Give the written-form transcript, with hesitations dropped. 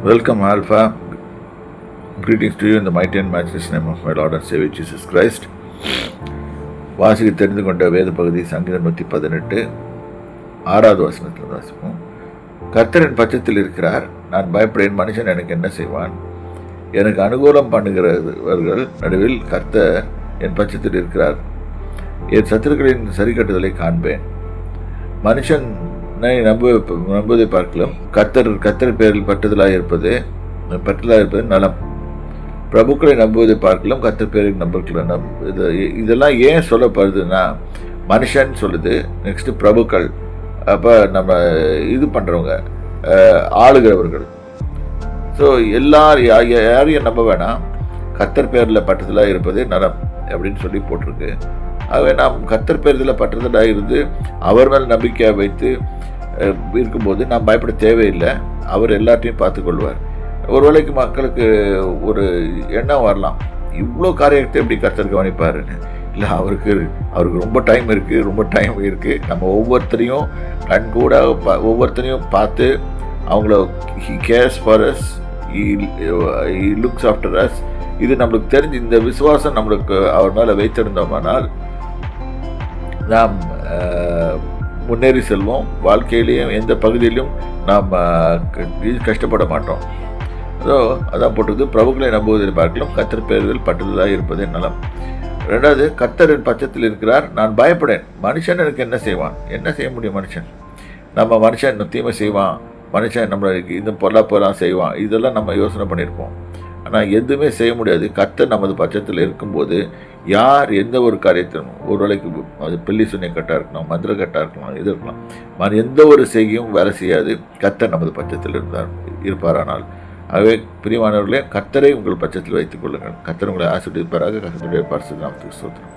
Welcome, Alpha. Greetings to you in the mighty and matchless name of my Lord and Savior Jesus Christ. வாசிக்க தெரிந்து கொண்ட வேத பகுதி சங்கீதம் 118 6வது வசனத்தில் வாசிப்போம். கர்த்தரின் பட்சத்தில் இருக்கிறார், நான் பயப்படேன். மனுஷன் எனக்கு என்ன செய்வான்? எனக்கு அனுகூலம் பண்ணுகிறவர்கள் நடுவில் கர்த்தர் என் பட்சத்தில் இருக்கிறார். என் சத்துருக்களின் சரி கட்டுதலை காண்பேன். மனுஷனை நம்புவதை பார்க்கலாம் கர்த்தர் பேரில் பற்றுதலாக இருப்பது நலம். பிரபுக்களை நம்புவதை பார்க்கலாம் கர்த்தர் பேரில் நம்புக்கலாம். இதெல்லாம் ஏன் சொல்லப்படுதுன்னா, மனுஷன் சொல்லுது, நெக்ஸ்ட் பிரபுக்கள், அப்போ நம்ம இது பண்ணுறவங்க, ஆளுகிறவர்கள். ஸோ யாரையும் நம்ப வேணாம், கர்த்தர் பேரில் பற்றுதலாக இருப்பதே நலம் அப்படின்னு சொல்லி போட்டிருக்கு. ஆகவே நாம் கர்த்தர் பேரில் பற்றுதலாக இருந்து அவர் மேல் நம்பிக்கையை வைத்து இருக்கும்போது நாம் பயப்பட தேவையில்லை. அவர் எல்லாத்தையும் பார்த்துக்கொள்வார். ஒரு வேளைக்கு மக்களுக்கு ஒரு எண்ணம் வரலாம், இவ்வளோ காரியத்தை எப்படி கர்த்தர் கவனிப்பாருன்னு. இல்லை, அவருக்கு ரொம்ப டைம் இருக்குது. நம்ம ஒவ்வொருத்தரையும் கண்கூட ஒவ்வொருத்தரையும் பார்த்து அவங்கள he cares for us, he looks after us. இது நம்மளுக்கு தெரிஞ்சு இந்த விசுவாசம் நம்மளுக்கு அவர் மேலே வைத்திருந்தோமானால் நாம் முன்னேறி செல்வோம். வாழ்க்கையிலையும் எந்த பகுதியிலும் நாம் கஷ்டப்பட மாட்டோம். ஸோ அதான் போட்டது, பிரபுக்களை நம்புவதை பார்க்கலாம் கர்த்தர் பேரில் பற்றுதலாக இருப்பதே நலம். ரெண்டாவது, கர்த்தரின் பட்சத்தில் இருக்கிறார், நான் பயப்படேன். மனுஷன் எனக்கு என்ன செய்வான்? என்ன செய்ய முடியும்? மனுஷன் தீமை செய்வான், மனுஷன் நம்மளுக்கு இந்த பொருளாப்பெல்லாம் செய்வான், இதெல்லாம் நம்ம யோசனை பண்ணியிருப்போம். ஆனால் எதுவுமே செய்ய முடியாது. கர்த்தர் நமது பட்சத்தில் இருக்கும்போது யார் எந்த ஒரு காரியத்திலும், ஒரு வேளைக்கு அது பில்லி சுனிய கட்டாக இருக்கலாம், மந்திர கட்டாக இருக்கலாம், இது இருக்கலாம், எந்த ஒரு செய்யும் வேலை செய்யாது. கர்த்தர் நமது பட்சத்தில் இருப்பாரானால். ஆகவே பிரியமானவர்களே, கர்த்தரை உங்கள் பட்சத்தில் வைத்துக் கொள்ளுங்கள். கர்த்தர் உங்களை ஆசீர்வதிப்பாராக. கர்த்தருடைய பரிசுத்த நாமத்துக்கு ஸ்தோத்திரம்.